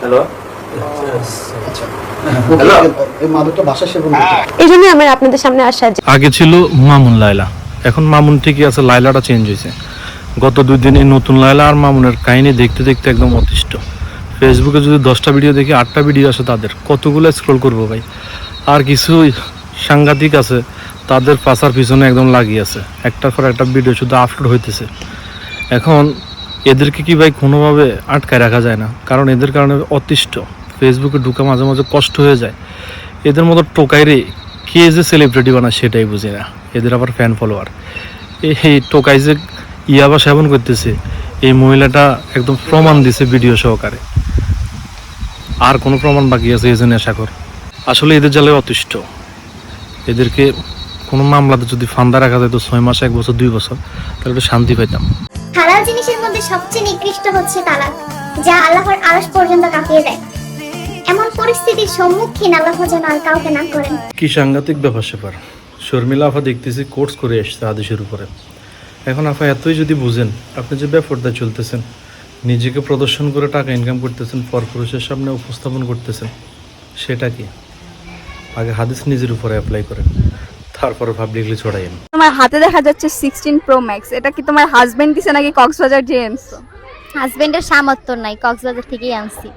Hello এই জন্য আমার আপনাদের সামনে আসা। আগে ছিল মামুন লায়লা, এখন মামুন ঠিকই আছে, লায়লাটা চেঞ্জ হয়েছে। গত 2 দিন এই নতুন লায়লা আর মামুনের কাহিনী দেখতে দেখতে একদম অতিষ্ঠ। ফেসবুকে যদি 10টা ভিডিও দেখি 8টা ভিডিও আসে তাদের, কতগুলো স্ক্রল করবো ভাই। আর কিছু সাংঘাতিক আছে, তাদের পাশার পিছনে একদম লাগিয়ে আছে, একটার পর একটা ভিডিও শুধু আপলোড হইতেছে। এখন এদেরকে কি ভাই কোনোভাবে আটকায় রাখা যায় না? কারণ এদের কারণে অতিষ্ঠ, ফেসবুকে ঢুকা মাঝে মাঝে কষ্ট হয়ে যায়। এদের মতো টোকাইরে কে যে সেলিব্রিটি বানায় সেটাই বুঝি না। এদের আবার ফ্যান ফলোয়ার। এই টোকাই যে ইয়াবা সেবন করতেছে, এই মহিলাটা একদম প্রমাণ দিছে ভিডিও সহকারে। আর কোনো প্রমাণ বাকি আছে এই যে নেশাখোর? আসলে এদের জ্বালায় অতিষ্ঠ। এদেরকে কোনো মামলাতে যদি ফান্দা রাখা যায় তো 6 মাস, 1 বছর, 2 বছর, তাহলে একটু শান্তি পাইতাম। হালাল জিনিসের মধ্যে সবচেয়ে নিকৃষ্ট হচ্ছে তালাক, যা আল্লাহর আরশ পর্যন্ত কাঁপিয়ে দেয়। এমন পরিস্থিতির সম্মুখীন আল্লাহ যেন আর কাউকে না করেন। কি সাংঘাতিক ব্যাপার স্যাপার। শর্মিলা আফা দেখতেছি কোর্স করে এসছে হাদিসের উপরে। এখন আফা এতই যদি বুঝেন, আপনি যে ব্যাপারটায় চলতেছেন, নিজেকে প্রদর্শন করে টাকা ইনকাম করতেছেন, পরপুরুষের সামনে উপস্থাপন করতেছেন, সেটা কি? আগে হাদিস নিজের উপরে অ্যাপ্লাই করেন, তারপরে পাবলিকলি ছড়াইন। তোমার হাতে দেখা যাচ্ছে 16 Pro Max, এটা কি তোমার হাজবেন্ড দিছে নাকি কক্সবাজার যে আনছো? হাজবেন্ডের সামর্থ্য নাই, কক্সবাজার থেকেই আনছি।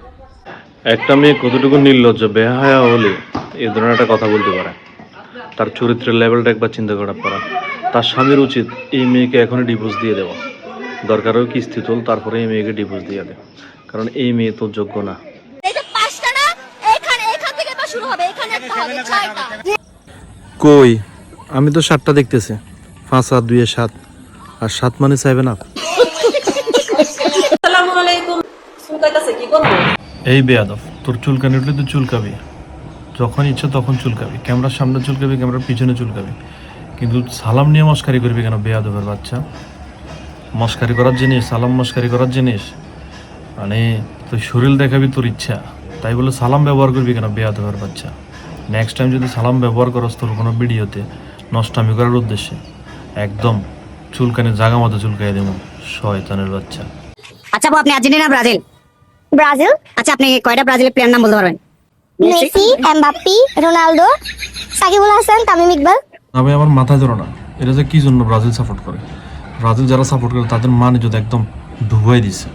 একটা মেয়ে কতটুকু নির্লজ্জ বেহায়া হলে এই ধরনের একটা কথা বলতে পারে? তার চরিত্রের লেভেলটা একবার চিন্তা করা পারা। তার স্বামীর উচিত এই মেয়েকে এখনই ডিভোর্স দিয়ে দেওয়া, দরকারও কিস্তি তোল, তারপরে এই মেয়েকে ডিভোর্স দিয়ে দেয়, কারণ এই মেয়ে তো যোগ্য না। কই, আমি তো 7টা দেখতেছি, 5 আর 2 7, আর 7 মানে 7 আপ। এই বেয়াদব, তোর চুলকানি উঠলে তুই চুলকাবি, যখন ইচ্ছা তখন চুলকাবি, ক্যামেরার সামনে চুলকাবি, ক্যামেরার পিছনে চুলকাবি, কিন্তু সালাম নিয়ে মস্কারি করবি কেন বেয়াদবের বাচ্চা? মস্কারি করার জিনিস, সালাম মস্কারি করার জিনিস, মানে তুই শরীর দেখাবি তোর ইচ্ছা, তাই বলে সালাম ব্যবহার করবি কেন বেয়াদবের বাচ্চা? নেক্সট টাইম যদি সালাম ব্যবহার করস তোর কোনো ভিডিওতে নষ্টামি করার উদ্দেশ্যে, একদম চুলকানি জাগা মতো চুলকাই দেবো, শয়তানের বাচ্চা। আচ্ছা আপনি আর্জেন্টিনা ব্রাজিল? ব্রাজিল। আচ্ছা আপনি কয়টা ব্রাজিলের প্লেয়ার নাম বলতে পারবেন? Messi, Mbappe, Ronaldo, Sakibul Hasan, Tamim Iqbal. আমি আমার মাথায় ধরো না, এটা যে কি জন্য ব্রাজিল সাপোর্ট করে। ব্রাজিল যারা সাপোর্ট করে তাদের মানে যদি একদম ডুবাই দিছে।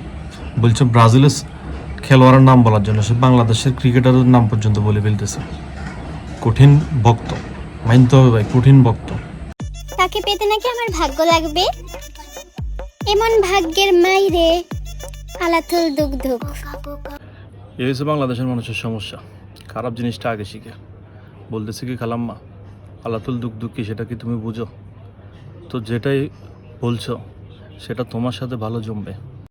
বলছে ব্রাজিলের খেলোয়াড়ের নাম বলার জন্য সে বাংলাদেশের ক্রিকেটারের নাম পর্যন্ত বলে ফেলতেছে। কঠিন ভক্ত, মানতে হবে ভাই, কঠিন ভক্ত। তাকে পেতে নাকি আমার ভাগ্য লাগবে, এমন ভাগ্যের মাইরে আলাতুল দুক দুক। এই হচ্ছে বাংলাদেশের মানুষের সমস্যা, খারাপ জিনিসটা আগে শিখে। বলতেছে কি খালাম্মা, আলাতুল দুক দুক কি সেটা কি তুমি বুঝো? তো যেটাই বলছো সেটা তোমার সাথে ভালো জমবে।